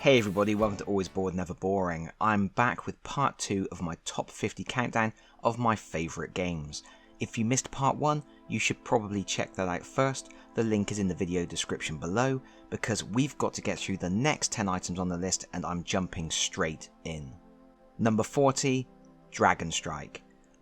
Hey everybody, welcome to Always Bored Never Boring. I'm back with part 2 of my top 50 countdown of my favourite games. If you missed part 1, you should probably check that out first. The link is in the video description below, because we've got to get through the next 10 items on the list and I'm jumping straight in. Number 40, DragonStrike.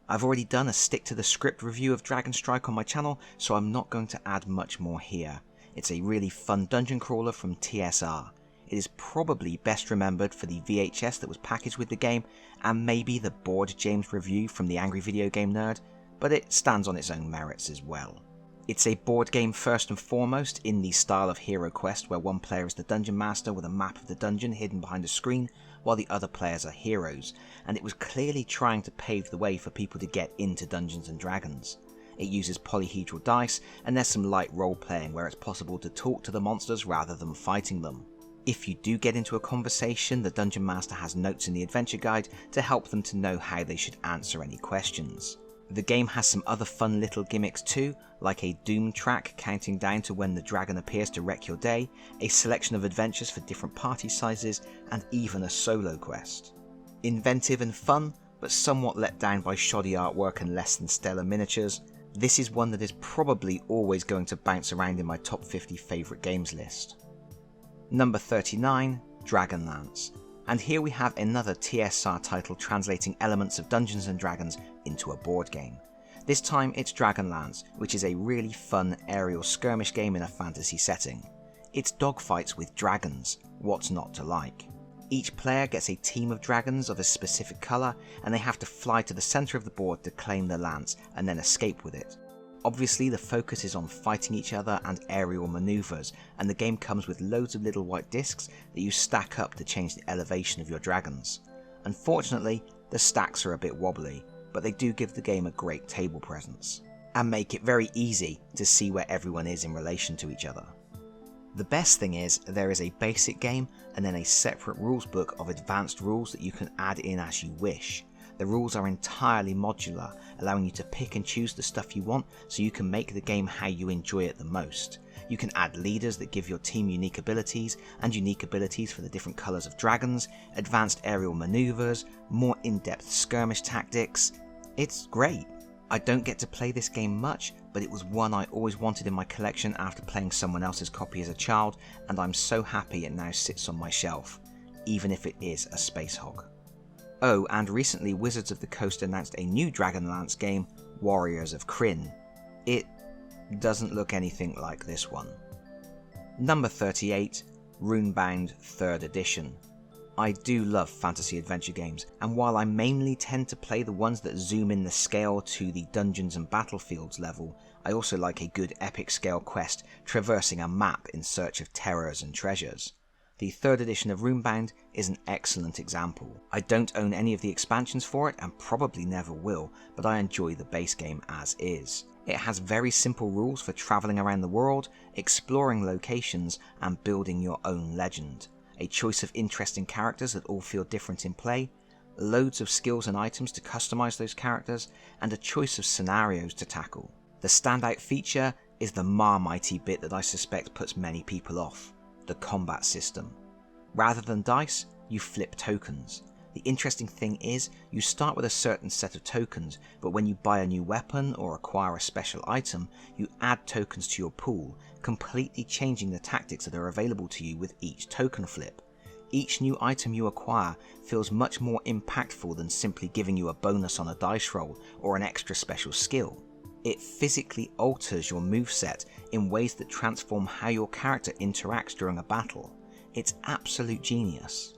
I've already done a stick to the script review of DragonStrike on my channel, so I'm not going to add much more here. It's a really fun dungeon crawler from TSR. It is probably best remembered for the VHS that was packaged with the game, and maybe the Bored James review from the Angry Video Game Nerd, but it stands on its own merits as well. It's a board game first and foremost in the style of Hero Quest, where one player is the dungeon master with a map of the dungeon hidden behind a screen, while the other players are heroes, and it was clearly trying to pave the way for people to get into Dungeons and Dragons. It uses polyhedral dice, and there's some light role playing where it's possible to talk to the monsters rather than fighting them. If you do get into a conversation, the Dungeon Master has notes in the adventure guide to help them to know how they should answer any questions. The game has some other fun little gimmicks too, like a doom track counting down to when the dragon appears to wreck your day, a selection of adventures for different party sizes, and even a solo quest. Inventive and fun, but somewhat let down by shoddy artwork and less than stellar miniatures, this is one that is probably always going to bounce around in my top 50 favourite games list. Number 39, Dragonlance. And here we have another TSR title translating elements of Dungeons and Dragons into a board game. This time it's Dragonlance, which is a really fun aerial skirmish game in a fantasy setting. It's dogfights with dragons, what's not to like? Each player gets a team of dragons of a specific colour, and they have to fly to the centre of the board to claim the lance and then escape with it. Obviously the focus is on fighting each other and aerial manoeuvres, and the game comes with loads of little white discs that you stack up to change the elevation of your dragons. Unfortunately, the stacks are a bit wobbly, but they do give the game a great table presence, and make it very easy to see where everyone is in relation to each other. The best thing is, there is a basic game and then a separate rules book of advanced rules that you can add in as you wish. The rules are entirely modular, allowing you to pick and choose the stuff you want so you can make the game how you enjoy it the most. You can add leaders that give your team unique abilities, and unique abilities for the different colours of dragons, advanced aerial manoeuvres, more in-depth skirmish tactics. It's great. I don't get to play this game much, but it was one I always wanted in my collection after playing someone else's copy as a child, and I'm so happy it now sits on my shelf, even if it is a space hog. Oh, and recently Wizards of the Coast announced a new Dragonlance game, Warriors of Krynn. It doesn't look anything like this one. Number 38, Runebound 3rd Edition. I do love fantasy adventure games, and while I mainly tend to play the ones that zoom in the scale to the Dungeons and Battlefields level, I also like a good epic scale quest traversing a map in search of terrors and treasures. The 3rd edition of Runebound is an excellent example. I don't own any of the expansions for it and probably never will, but I enjoy the base game as is. It has very simple rules for travelling around the world, exploring locations and building your own legend. A choice of interesting characters that all feel different in play, loads of skills and items to customise those characters, and a choice of scenarios to tackle. The standout feature is the marmitey bit that I suspect puts many people off. The combat system. Rather than dice, you flip tokens. The interesting thing is, you start with a certain set of tokens, but when you buy a new weapon or acquire a special item, you add tokens to your pool, completely changing the tactics that are available to you with each token flip. Each new item you acquire feels much more impactful than simply giving you a bonus on a dice roll or an extra special skill. It physically alters your moveset in ways that transform how your character interacts during a battle. It's absolute genius.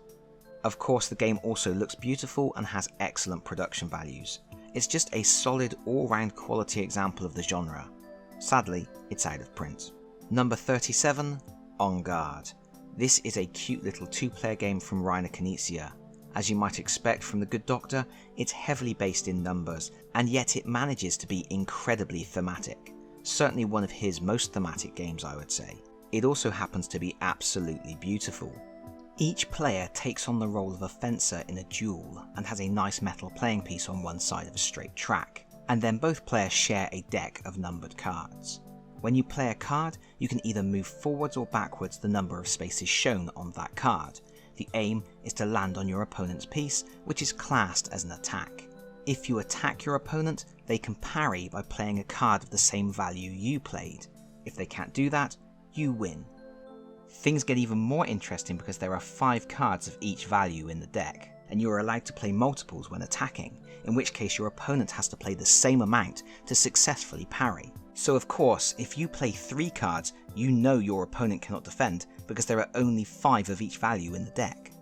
Of course, the game also looks beautiful and has excellent production values. It's just a solid all-round quality example of the genre. Sadly, it's out of print. Number 37, On Garde. This is a cute little two-player game from Reiner Knizia. As you might expect from The Good Doctor, it's heavily based in numbers, and yet it manages to be incredibly thematic. Certainly one of his most thematic games, I would say. It also happens to be absolutely beautiful. Each player takes on the role of a fencer in a duel, and has a nice metal playing piece on one side of a straight track, and then both players share a deck of numbered cards. When you play a card, you can either move forwards or backwards the number of spaces shown on that card. the aim is to land on your opponent's piece, which is classed as an attack. If you attack your opponent, they can parry by playing a card of the same value you played. If they can't do that, you win. Things get even more interesting because there are 5 cards of each value in the deck, and you are allowed to play multiples when attacking, in which case your opponent has to play the same amount to successfully parry. So of course, if you play 3 cards, you know your opponent cannot defend because there are only 5 of each value in the deck.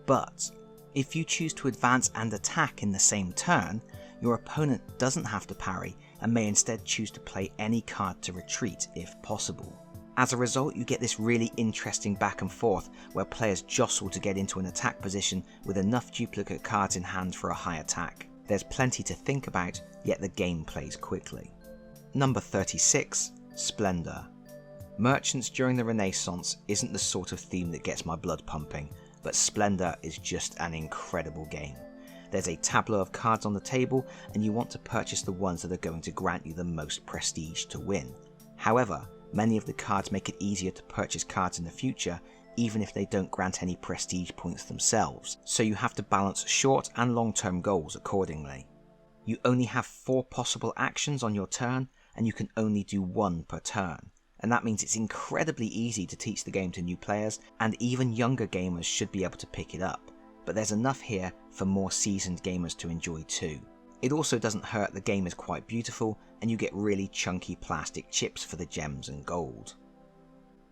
But if you choose to advance and attack in the same turn, your opponent doesn't have to parry and may instead choose to play any card to retreat if possible. As a result, you get this really interesting back and forth where players jostle to get into an attack position with enough duplicate cards in hand for a high attack. There's plenty to think about, yet the game plays quickly. Number 36, Splendor. Merchants during the Renaissance isn't the sort of theme that gets my blood pumping, but Splendor is just an incredible game. There's a tableau of cards on the table and you want to purchase the ones that are going to grant you the most prestige to win. However, many of the cards make it easier to purchase cards in the future, even if they don't grant any prestige points themselves, so you have to balance short and long-term goals accordingly. You only have 4 possible actions on your turn, and you can only do 1 per turn, and that means it's incredibly easy to teach the game to new players, and even younger gamers should be able to pick it up, but there's enough here for more seasoned gamers to enjoy too. It also doesn't hurt the game is quite beautiful, and you get really chunky plastic chips for the gems and gold.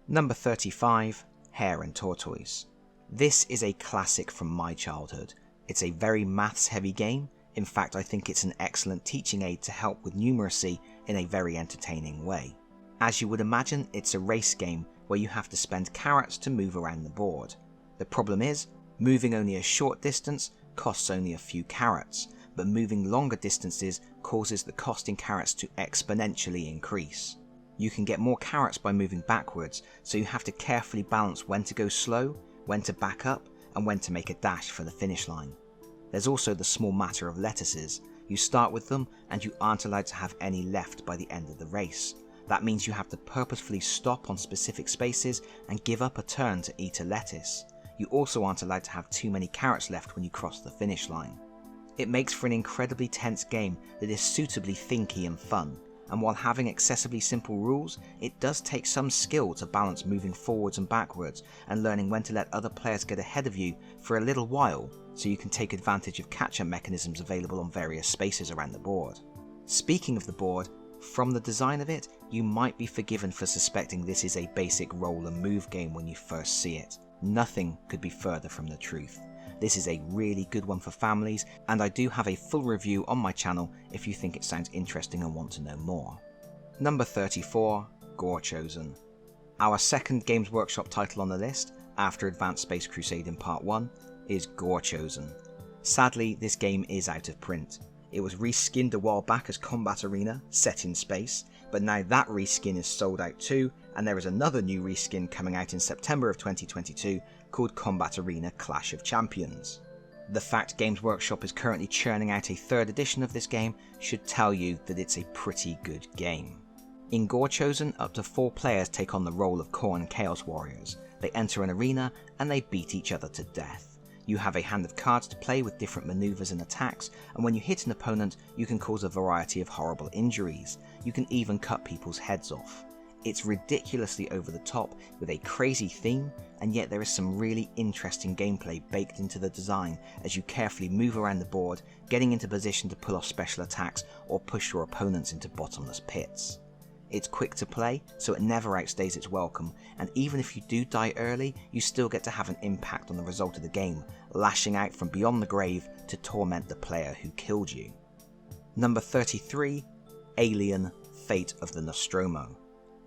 Number 35, Hare and Tortoise. This is a classic from my childhood. It's a very maths heavy game. In fact, I think it's an excellent teaching aid to help with numeracy in a very entertaining way. As you would imagine, it's a race game where you have to spend carrots to move around the board. The problem is, moving only a short distance costs only a few carrots, but moving longer distances causes the cost in carrots to exponentially increase. You can get more carrots by moving backwards, so you have to carefully balance when to go slow, when to back up, and when to make a dash for the finish line. There's also the small matter of lettuces. You start with them and you aren't allowed to have any left by the end of the race. That means you have to purposefully stop on specific spaces and give up a turn to eat a lettuce. You also aren't allowed to have too many carrots left when you cross the finish line. It makes for an incredibly tense game that is suitably thinky and fun, and while having excessively simple rules, it does take some skill to balance moving forwards and backwards and learning when to let other players get ahead of you for a little while so you can take advantage of catch-up mechanisms available on various spaces around the board. Speaking of the board, from the design of it, you might be forgiven for suspecting this is a basic roll and move game when you first see it. Nothing could be further from the truth. This is a really good one for families, and I do have a full review on my channel if you think it sounds interesting and want to know more. Number 34, Gorechosen. Our second Games Workshop title on the list, after Advanced Space Crusade in Part 1, is Gorechosen. Sadly, this game is out of print. It was reskinned a while back as Combat Arena, set in space, but now that reskin is sold out too, and there is another new reskin coming out in September of 2022 called Combat Arena Clash of Champions. The fact Games Workshop is currently churning out a 3rd edition of this game should tell you that it's a pretty good game. In Gorechosen, up to 4 players take on the role of Khorne Chaos Warriors. They enter an arena and they beat each other to death. You have a hand of cards to play with different maneuvers and attacks, and when you hit an opponent, you can cause a variety of horrible injuries. You can even cut people's heads off. It's ridiculously over the top with a crazy theme, and yet there is some really interesting gameplay baked into the design as you carefully move around the board, getting into position to pull off special attacks or push your opponents into bottomless pits. It's quick to play, so it never outstays its welcome, and even if you do die early, you still get to have an impact on the result of the game, lashing out from beyond the grave to torment the player who killed you. Number 33, Alien: Fate of the Nostromo.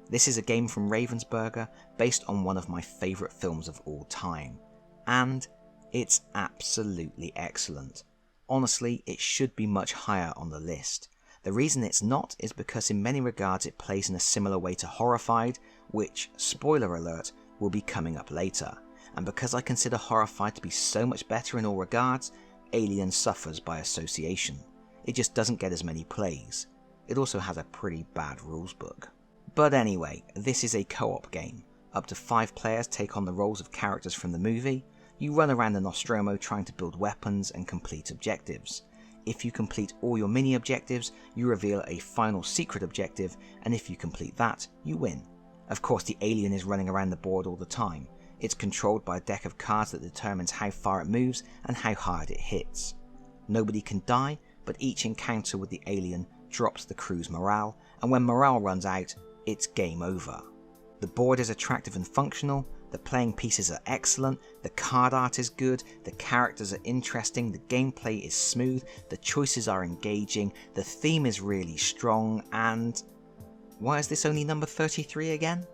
This is a game from Ravensburger based on one of my favourite films of all time, and it's absolutely excellent. Honestly, it should be much higher on the list. The reason it's not is because in many regards it plays in a similar way to Horrified, which, spoiler alert, will be coming up later, and because I consider Horrified to be so much better in all regards, Alien suffers by association. It just doesn't get as many plays. It also has a pretty bad rules book. But anyway, this is a co-op game. Up to 5 players take on the roles of characters from the movie. You run around the Nostromo trying to build weapons and complete objectives. If you complete all your mini objectives, you reveal a final secret objective, and if you complete that, you win. Of course, the alien is running around the board all the time. It's controlled by a deck of cards that determines how far it moves and how hard it hits. Nobody can die, but each encounter with the alien drops the crew's morale, and when morale runs out, it's game over. The board is attractive and functional, the playing pieces are excellent, the card art is good, the characters are interesting, the gameplay is smooth, the choices are engaging, the theme is really strong, and... why is this only number 33 again?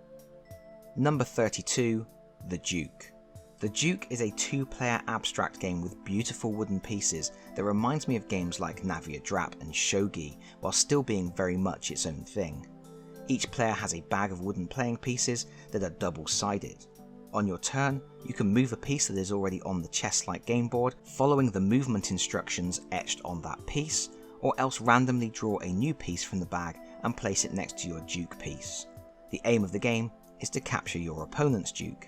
Number 32, The Duke. The Duke is a 2-player abstract game with beautiful wooden pieces that reminds me of games like Navia Dratp and Shogi, while still being very much its own thing. Each player has a bag of wooden playing pieces that are double-sided. On your turn, you can move a piece that is already on the chess-like game board, following the movement instructions etched on that piece, or else randomly draw a new piece from the bag and place it next to your Duke piece. The aim of the game is to capture your opponent's Duke.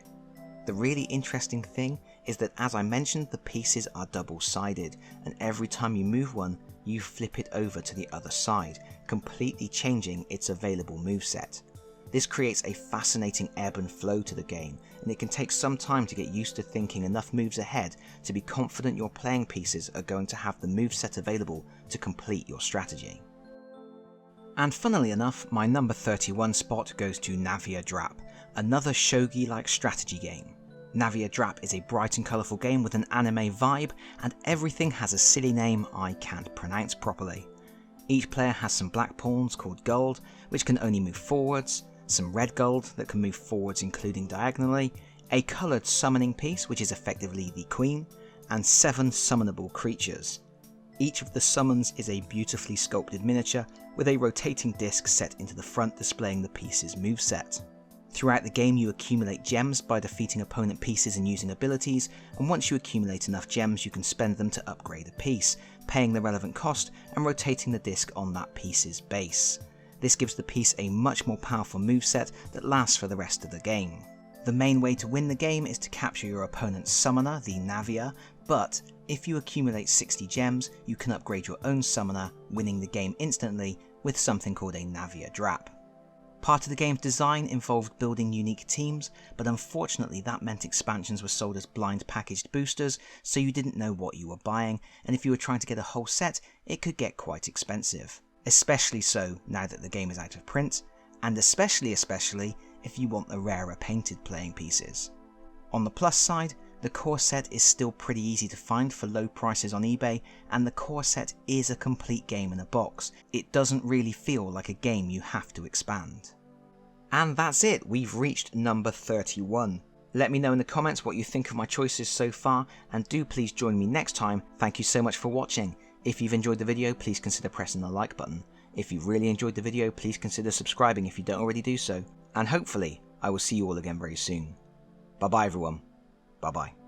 The really interesting thing is that, as I mentioned, the pieces are double-sided, and every time you move one, you flip it over to the other side, completely changing its available moveset. This creates a fascinating ebb and flow to the game, and it can take some time to get used to thinking enough moves ahead to be confident your playing pieces are going to have the moveset available to complete your strategy. And funnily enough, my number 31 spot goes to Navia Dratp, another shogi-like strategy game. Navia Dratp is a bright and colourful game with an anime vibe, and everything has a silly name I can't pronounce properly. Each player has some black pawns called gold, which can only move forwards, some red gold that can move forwards including diagonally, a coloured summoning piece which is effectively the queen, and 7 summonable creatures. Each of the summons is a beautifully sculpted miniature with a rotating disc set into the front displaying the piece's moveset. Throughout the game you accumulate gems by defeating opponent pieces and using abilities, and once you accumulate enough gems you can spend them to upgrade a piece, paying the relevant cost and rotating the disc on that piece's base. This gives the piece a much more powerful moveset that lasts for the rest of the game. The main way to win the game is to capture your opponent's summoner, the Navia, but if you accumulate 60 gems you can upgrade your own summoner, winning the game instantly with something called a Navia Dratp. Part of the game's design involved building unique teams, but unfortunately that meant expansions were sold as blind packaged boosters, so you didn't know what you were buying, and if you were trying to get a whole set, it could get quite expensive. Especially so now that the game is out of print, and especially if you want the rarer painted playing pieces. On the plus side, the core set is still pretty easy to find for low prices on eBay, and the core set is a complete game in a box. It doesn't really feel like a game you have to expand. And that's it, we've reached number 31. Let me know in the comments what you think of my choices so far, and do please join me next time. Thank you so much for watching. If you've enjoyed the video, please consider pressing the like button. If you really enjoyed the video, please consider subscribing if you don't already do so. And hopefully, I will see you all again very soon. Bye bye everyone. Bye bye.